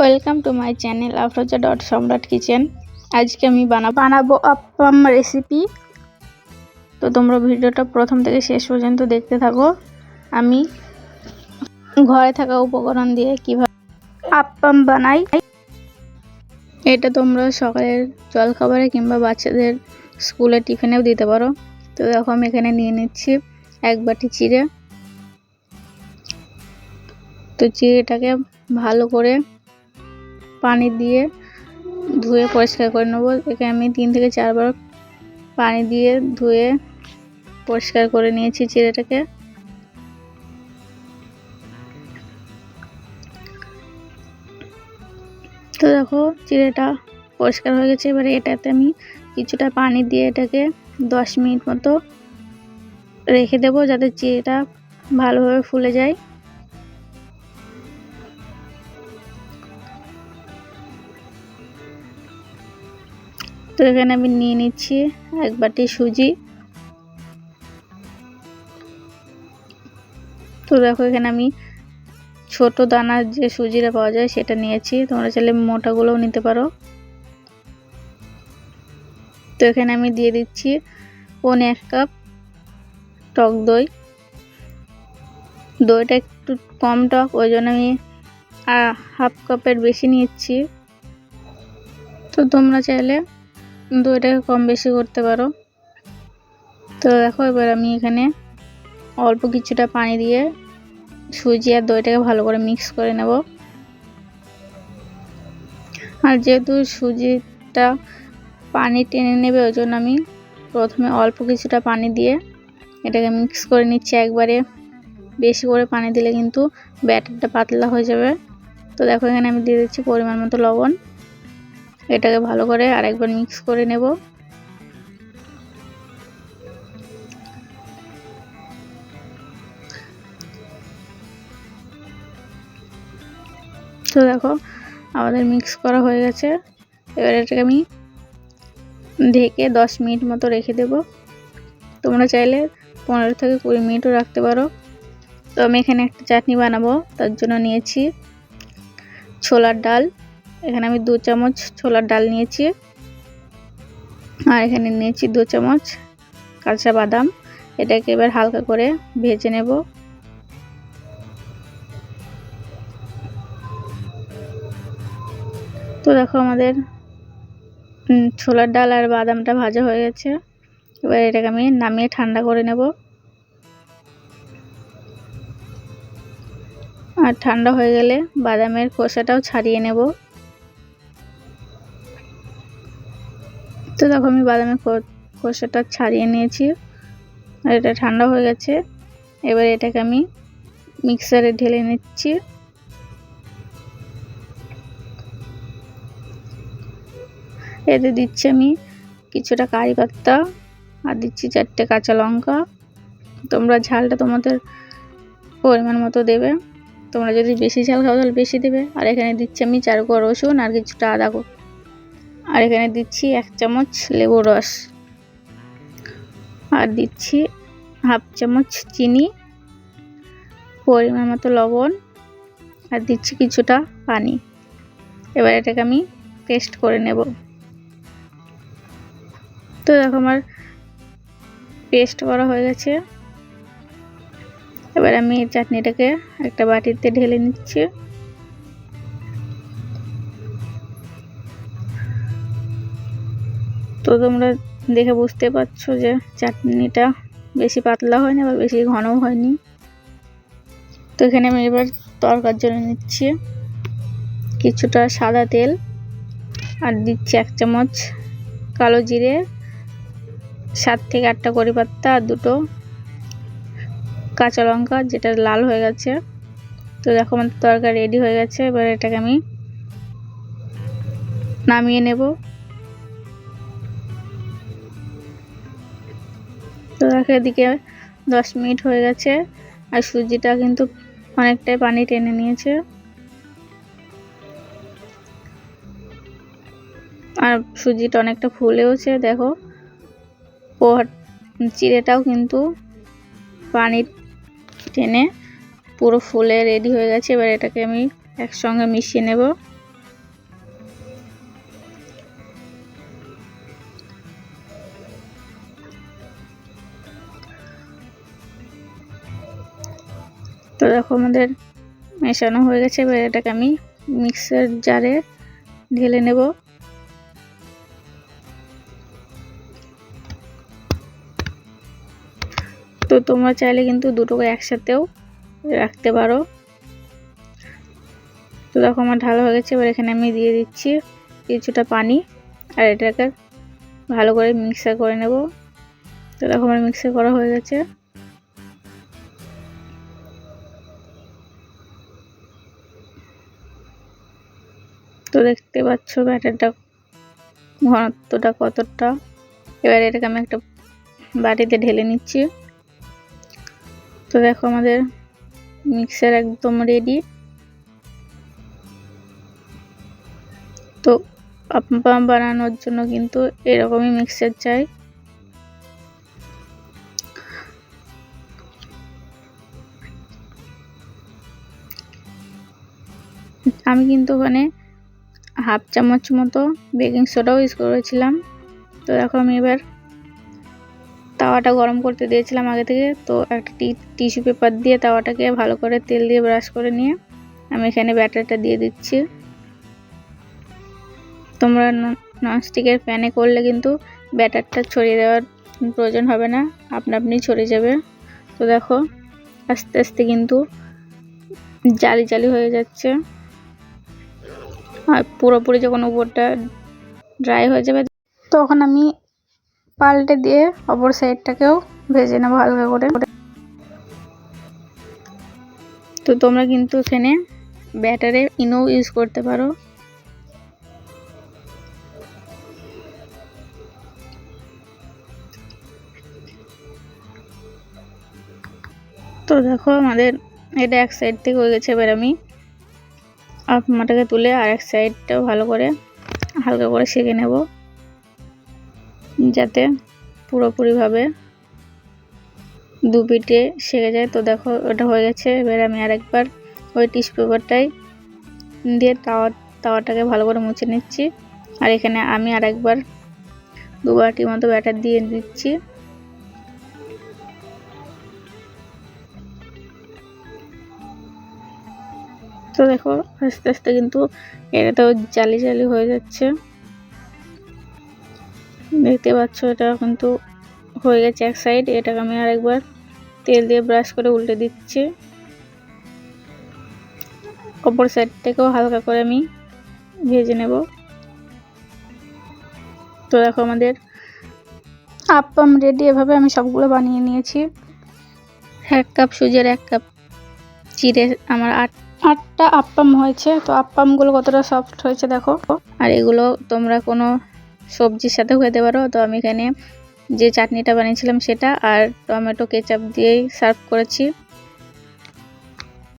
Welcome to my channel Afroza dot সম্রাট kitchen. আজকে আমি বানাবো আপ্পাম রেসিপি। তো তোমরা ভিডিওটা প্রথম থেকে শেষ পর্যন্ত দেখতে থাকো। আমি ঘরে থাকা উপকরণ দিয়ে কিভাবে আপ্পাম বানাই, এটা তোমরা সকালের জলখাবারে কিংবা বাচ্চাদের স্কুলে টিফিনেও দিতে পারো। তো দেখো আমি এখানে নিয়ে নিচ্ছি এক বাটি চিড়ে। তো চিড়েটাকে ভালো করে পানি দিয়ে ধুয়ে পরিষ্কার করে নেব। এখানে আমি 3 থেকে 4 বার পানি দিয়ে ধুয়ে পরিষ্কার করে নিয়েছি চিড়েটাকে। তো দেখো চিড়েটা পরিষ্কার হয়ে গেছে। এবারে এটাতে আমি কিছুটা পানি দিয়ে এটাকে 10 মিনিট মতো রেখে দেবো, যাতে চিড়েটা ভালোভাবে ফুলে যায়। তো এখানে আমি নিয়ে নিচ্ছি এক বাটি সুজি। তো দেখো এখানে আমি ছোট দানার যে সুজিটা পাওয়া যায় সেটা নিয়েছি, তোমরা চাইলে মোটাগুলোও নিতে পারো। তো এখানে আমি দিয়ে দিচ্ছি 1 কাপ টক দই। দইটা একটু কম টক, ওই জন্য আমি হাফ কাপের বেশি নিচ্ছি। তো তোমরা চাইলে দইটাকে কম বেশি করতে পারো। তো দেখো এবার আমি এখানে অল্প কিছুটা পানি দিয়ে সুজি আর দইটাকে ভালো করে মিক্স করে নেব। আর যেহেতু সুজিটা পানি টেনে নেবে, ওই জন্য আমি প্রথমে অল্প কিছুটা পানি দিয়ে এটাকে মিক্স করে নিচ্ছি। একবারে বেশি করে পানি দিলে কিন্তু ব্যাটারটা পাতলা হয়ে যাবে। তো দেখো এখানে আমি দিয়ে দিচ্ছি পরিমাণ মতো লবণ। এটাকে ভালো করে আরেকবার মিক্স করে নেব। তো দেখো আমাদের মিক্স করা হয়ে গেছে। এবার এটাকে আমি ঢেকে 10 মিনিট মতো রেখে দেব। তোমরা চাইলে 15 থেকে 20 মিনিটও রাখতে পারো। তো আমি এখানে একটা চাটনি বানাবো, তার জন্য নিয়েছি ছোলার ডাল। এখানে আমি 2 চামচ ছোলার ডাল নিয়েছি। আর এখানে নিয়েছি 2 চামচ কাঁচা বাদাম। এটাকে এবার হালকা করে ভেজে নেব। তো দেখো আমাদের ছোলার ডাল আর বাদামটা ভাজা হয়ে গেছে। এবার এটাকে আমি নামিয়ে ঠান্ডা করে নেব। আর ঠান্ডা হয়ে গেলে বাদামের খোসাটাও ছাড়িয়ে নেব। তো দেখো আমি বাদামের খোসাটা ছাড়িয়ে নিয়েছি আর এটা ঠান্ডা হয়ে গেছে। এবার এটাকে আমি মিক্সারে ঢেলে নিচ্ছি। এতে দিচ্ছি আমি কিছুটা কারি পাতা আর দিচ্ছি 4টে কাঁচা লঙ্কা। তোমরা ঝালটা তোমাদের পরিমাণ মতো দেবে। তোমরা যদি বেশি ঝাল খাও তাহলে বেশি দেবে। আর এখানে দিচ্ছি আমি 4 কোয়া রসুন আর কিছুটা আদা। আর এখানে দিচ্ছি 1 চামচ লেবুর রস। আর দিচ্ছি হাফ চামচ চিনি, পরিমাণ মতো লবণ, আর দিচ্ছি কিছুটা পানি। এবার এটাকে আমি পেস্ট করে নেব। তো দেখো আমার পেস্ট করা হয়ে গেছে। এবার আমি চাটনিটাকে একটা বাটিতে ঢেলে নিচ্ছি। তো তোমরা দেখে বুঝতে পারছো যে চাটনিটা বেশি পাতলা হয়নি আবার বেশি ঘনও হয়নি। তো এখানে আমি এবার তরকার জন্য নিচ্ছি কিছুটা সাদা তেল আর দিচ্ছি 1 চামচ কালো জিরে, 7 থেকে 8টা কারি পাতা আর 2টো কাঁচা লঙ্কা, যেটা লাল হয়ে গেছে। তো দেখো আমার তরকারি রেডি হয়ে গেছে। এবার এটাকে আমি নামিয়ে নেব। তো দেখো এদিকে 10 মিনিট হয়ে গেছে আর সুজিটা কিন্তু অনেকটাই পানি টেনে নিয়েছে। আর সুজিটা অনেকটা ফুলেওছে। দেখো চিড়েটাও কিন্তু পানি টেনে পুরো ফুলে রেডি হয়ে গেছে। এবার এটাকে আমি একসঙ্গে মিশিয়ে নেব। দেখো আমাদের মেশানো হয়ে গেছে। এবার এটাকে আমি মিক্সার জারে ঢেলে নেব। তো তোমরা চাইলে কিন্তু দুটোকে একসাথেও রাখতে পারো। তো দেখো আমার ঢালা হয়ে গেছে। এবার এখানে আমি দিয়ে দিচ্ছি কিছুটা পানি, আর এটাকে ভালো করে মিক্সার করে নেব। তো দেখো আমার মিক্সার করা হয়ে গেছে। তো দেখতে পাচ্ছ ব্যাটারটা ঘনত্বটা কতটা। এবার এটাকে আমি একটা বাটিতে ঢেলে নিচ্ছি। তো দেখো আমাদের মিক্সার একদম রেডি। তো আপ্পাম বানানোর জন্য কিন্তু এরকমই মিক্সার চাই। আমি কিন্তু ওখানে হাফ চামচ মতো বেকিং সোডাও ইউজ করেছিলাম। তো দেখো আমি এবার তাওয়াটা গরম করতে দিয়েছিলাম আগে থেকে। তো একটা টিস্যু পেপার দিয়ে তাওয়াটাকে ভালো করে তেল দিয়ে ব্রাশ করে নিয়ে আমি এখানে ব্যাটারটা দিয়ে দিচ্ছি। তোমরা ননস্টিকের প্যানে করলে কিন্তু ব্যাটারটা ছড়িয়ে দেওয়ার প্রয়োজন হবে না, আপনা আপনি ছড়িয়ে যাবে। তো দেখো আস্তে আস্তে কিন্তু জালি জালি হয়ে যাচ্ছে, আর পুরোপুরি যখন উপরটা ড্রাই হয়ে যাবে তখন আমি পাল্টে দিয়ে অপর সাইডটাকেও ভেজে নেবো হালকা করে। তো তোমরা কিন্তু এখানে ব্যাটারে ইনো ইউজ করতে পারো। তো দেখো আমাদের এটা এক সাইড থেকে হয়ে গেছে। এবার আমি আপাটাকে তুলে আর এক সাইডটাও ভালো করে হালকা করে সেঁকে নেব, যাতে পুরোপুরিভাবে দু পিঠে সেঁকে যায়। তো দেখো ওটা হয়ে গেছে। এবার আমি আরেকবার ওই টিস্যু পেপারটাই দিয়ে তাওয়াটাকে ভালো করে মুছে নিচ্ছি। আর এখানে আমি আরেকবার 2 বাটি মতো ব্যাটার দিয়ে দিচ্ছি। তো দেখো আস্তে আস্তে কিন্তু এটাতেও জালি জালি হয়ে যাচ্ছে, দেখতে পাচ্ছ। এটা কিন্তু হয়ে গেছে এক সাইড। এটাকে আমি আরেকবার তেল দিয়ে ব্রাশ করে উল্টে দিচ্ছি। অপর সাইডটাকেও হালকা করে আমি ভেজে নেব। তো দেখো আমাদের আপ্পাম রেডি। এভাবে আমি সবগুলো বানিয়ে নিয়েছি। 1 কাপ সুজি আর 1 কাপ চিড়ে আমার 8টা আপ্পাম হয়েছে। তো আপ্পামগুলো কতটা সফট হয়েছে দেখো। আর এগুলো তোমরা কোনো সবজির সাথে খেতে পারো। তো আমি এখানে যে চাটনিটা বানিয়েছিলাম সেটা আর টমেটো কেচাপ দিয়েই সার্ভ করেছি।